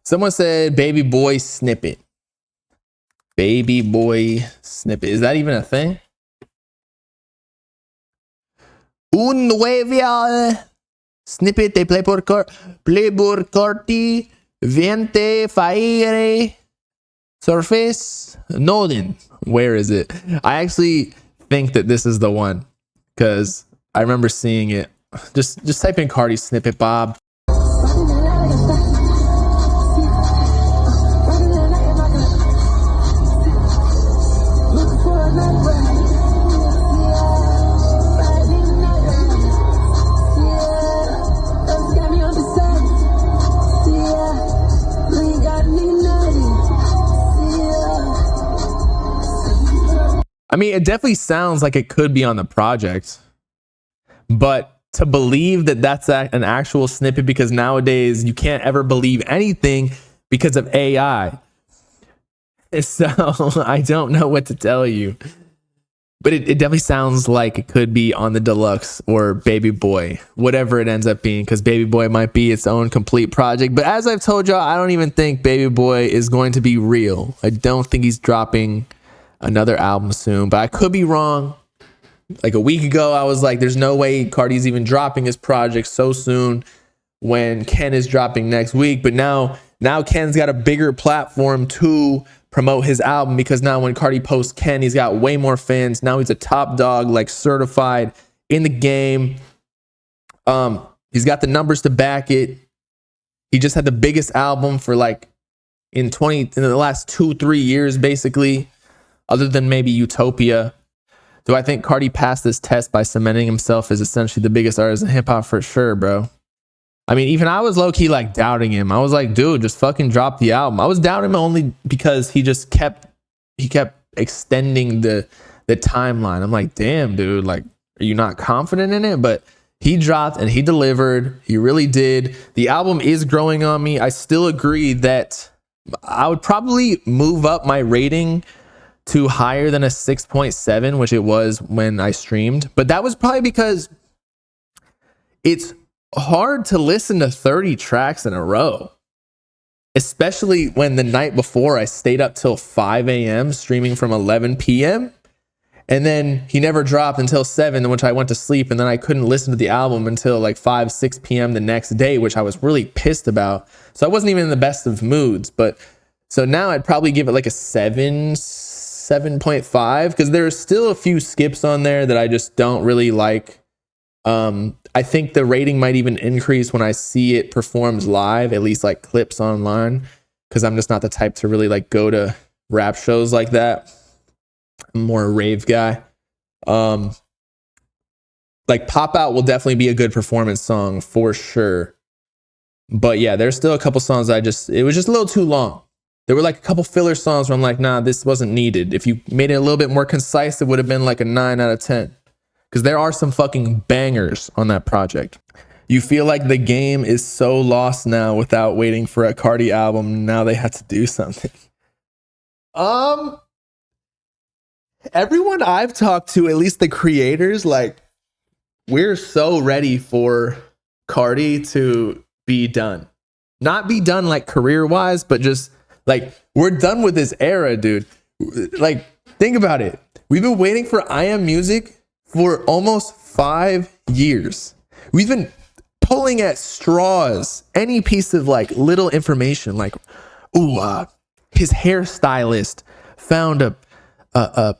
Someone said baby boy snippet. Baby boy snippet. Is that even a thing? Un nuevo snippet de Playboi Carti Viente Fire Surface Noden. Where is it? I actually think that this is the one because I remember seeing it. Just type in Carti snippet, Bob. I mean, it definitely sounds like it could be on the project, but to believe that that's an actual snippet, because nowadays you can't ever believe anything because of AI. So I don't know what to tell you, but it definitely sounds like it could be on the deluxe or Baby Boy, whatever it ends up being, because Baby Boy might be its own complete project. But as I've told y'all, I don't even think Baby Boy is going to be real. I don't think he's dropping another album soon, but I could be wrong. Like a week ago, I was like, there's no way Carti's even dropping his project so soon when Ken is dropping next week. But now Ken's got a bigger platform to promote his album, because now when Carti posts Ken, he's got way more fans. Now he's a top dog, like certified in the game. He's got the numbers to back it. He just had the biggest album for like in the last 2-3 years, basically, other than maybe Utopia. Do I think Carti passed this test by cementing himself as essentially the biggest artist in hip hop? For sure, bro. I mean, even I was low-key like doubting him. I was like, dude, just fucking drop the album. I was doubting him only because he kept extending the timeline. I'm like, damn, dude, like, are you not confident in it? But he dropped and he delivered. He really did. The album is growing on me. I still agree that I would probably move up my rating to higher than a 6.7, which it was when I streamed. But that was probably because it's hard to listen to 30 tracks in a row, especially when the night before I stayed up till 5 a.m. streaming from 11 p.m. And then he never dropped until 7, in which I went to sleep, and then I couldn't listen to the album until like 5-6 p.m. the next day, which I was really pissed about. So I wasn't even in the best of moods. But so now I'd probably give it like a 7.5, because there are still a few skips on there that I just don't really like. I think the rating might even increase when I see it performed live, at least like clips online, because I'm just not the type to really like go to rap shows like that. I'm more a rave guy. Like Pop Out will definitely be a good performance song for sure. But yeah, there's still a couple songs it was just a little too long. There were like a couple filler songs where I'm like, nah, this wasn't needed. If you made it a little bit more concise, it would have been like a 9 out of 10. Because there are some fucking bangers on that project. You feel like the game is so lost now without waiting for a Carti album. Now they have to do something. Everyone I've talked to, at least the creators, like, we're so ready for Carti to be done. Not be done like career-wise, but just like, we're done with this era, dude. Like, think about it. We've been waiting for I Am Music for almost 5 years. We've been pulling at straws, any piece of like little information, like, his hairstylist found a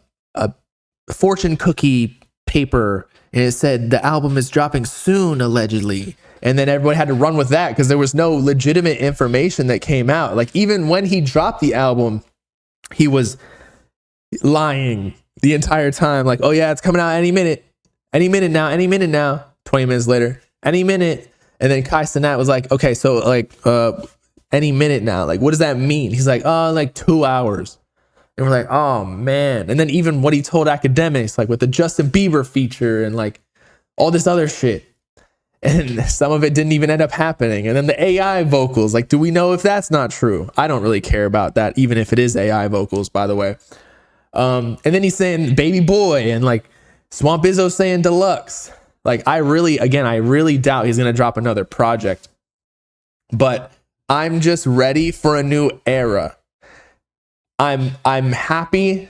fortune cookie paper and it said the album is dropping soon, allegedly. And then everyone had to run with that because there was no legitimate information that came out. Like, even when he dropped the album, he was lying the entire time. Like, oh yeah, it's coming out any minute now. 20 minutes later, any minute. And then Kai Cenat was like, okay, so like any minute now. Like, what does that mean? He's like, oh, like 2 hours. And we're like, oh man. And then even what he told academics, like with the Justin Bieber feature and like all this other shit. And some of it didn't even end up happening. And then the AI vocals, like, do we know if that's not true? I don't really care about that, even if it is AI vocals, by the way. And then he's saying Baby Boy, and like Swamp Izzo saying Deluxe. Like, I really doubt he's going to drop another project. But I'm just ready for a new era. I'm happy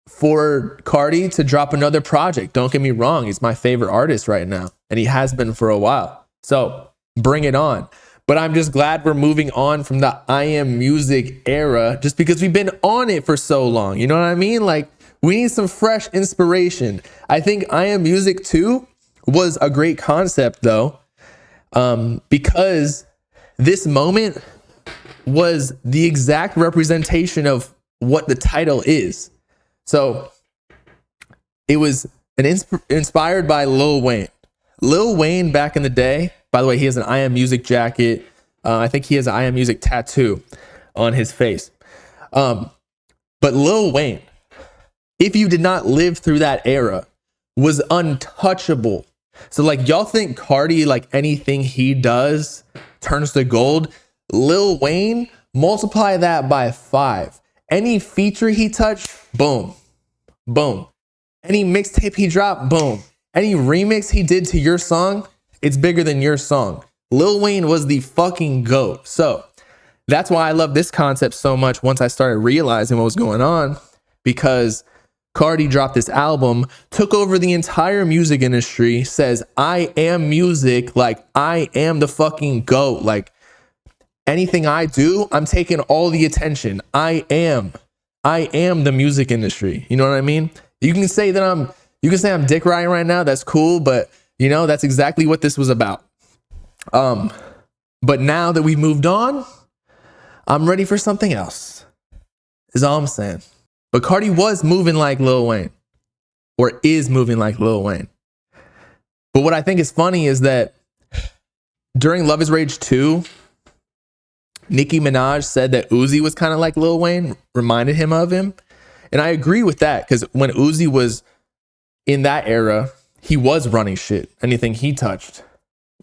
for Carti to drop another project. Don't get me wrong, he's my favorite artist right now, and he has been for a while. So bring it on. But I'm just glad we're moving on from the I Am Music era, just because we've been on it for so long. You know what I mean? Like, we need some fresh inspiration. I think I Am Music 2 was a great concept though, because this moment was the exact representation of what the title is. So it was inspired by Lil Wayne. Lil Wayne back in the day, by the way, he has an I Am Music jacket. I think he has an I Am Music tattoo on his face. But Lil Wayne, if you did not live through that era, was untouchable. So like, y'all think Carti, like anything he does turns to gold? Lil Wayne, multiply that by 5. Any feature he touched, boom, boom. Any mixtape he dropped, boom. Any remix he did to your song, it's bigger than your song. Lil Wayne was the fucking GOAT. So that's why I love this concept so much once I started realizing what was going on, because Carti dropped this album, took over the entire music industry, says, I am music, like I am the fucking GOAT. Like, anything I do, I'm taking all the attention. I am the music industry. You know what I mean? You can say I'm dick riding right now. That's cool. But you know, that's exactly what this was about. But now that we've moved on, I'm ready for something else, is all I'm saying. But Carti was moving like Lil Wayne, or is moving like Lil Wayne. But what I think is funny is that during Love is Rage 2, Nicki Minaj said that Uzi was kind of like Lil Wayne, reminded him of him. And I agree with that, because when Uzi was in that era, he was running shit. Anything he touched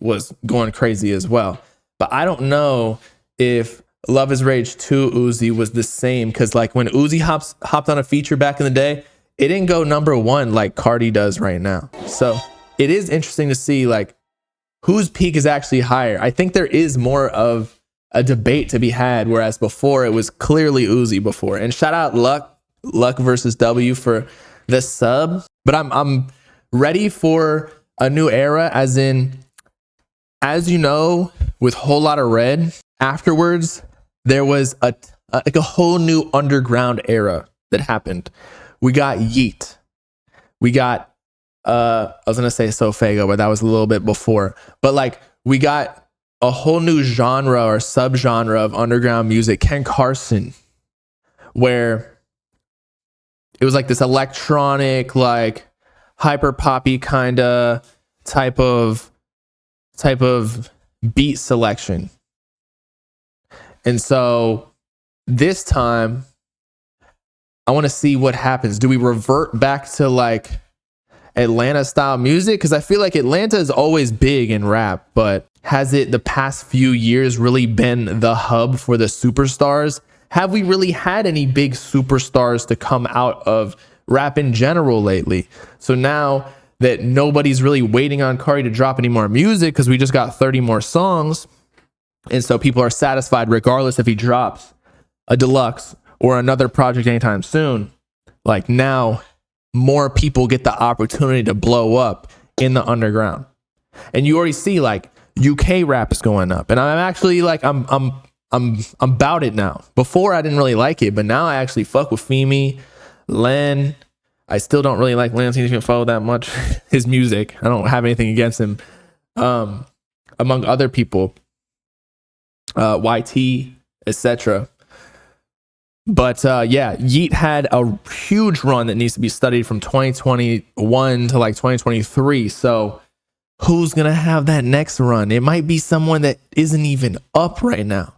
was going crazy as well. But I don't know if Love is Rage 2 Uzi was the same, because like when Uzi hopped on a feature back in the day, it didn't go #1 like Carti does right now. So it is interesting to see like whose peak is actually higher. I think there is more of a debate to be had, whereas before it was clearly Uzi before. And shout out Luck versus W for the sub. But I'm ready for a new era, as in, as you know, with Whole Lotta Red, afterwards there was a whole new underground era that happened. We got Yeet. We got I was gonna say Sofago, but that was a little bit before. But like, we got a whole new genre or subgenre of underground music, Ken Carson, where it was like this electronic, like hyper poppy kind of type of beat selection. And so this time I want to see what happens. Do we revert back to like Atlanta style music? Because I feel like Atlanta is always big in rap, but has it the past few years really been the hub for the superstars? Have we really had any big superstars to come out of rap in general lately? So now that nobody's really waiting on Carti to drop any more music, because we just got 30 more songs, and so people are satisfied regardless if he drops a deluxe or another project anytime soon. Like, now more people get the opportunity to blow up in the underground. And you already see like UK rap is going up, and I'm actually like, I'm about it now. Before I didn't really like it, but now I actually fuck with Femi, Len. I still don't really like Len. Seems to follow that much his music. I don't have anything against him. Among other people, YT, etc. But yeah, Yeet had a huge run that needs to be studied from 2021 to like 2023. So who's gonna have that next run? It might be someone that isn't even up right now,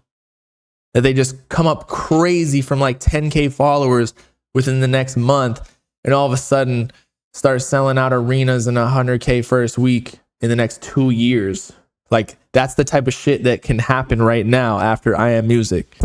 that they just come up crazy from like 10K followers within the next month, and all of a sudden start selling out arenas in 100K first week in the next 2 years. Like, that's the type of shit that can happen right now after I Am Music.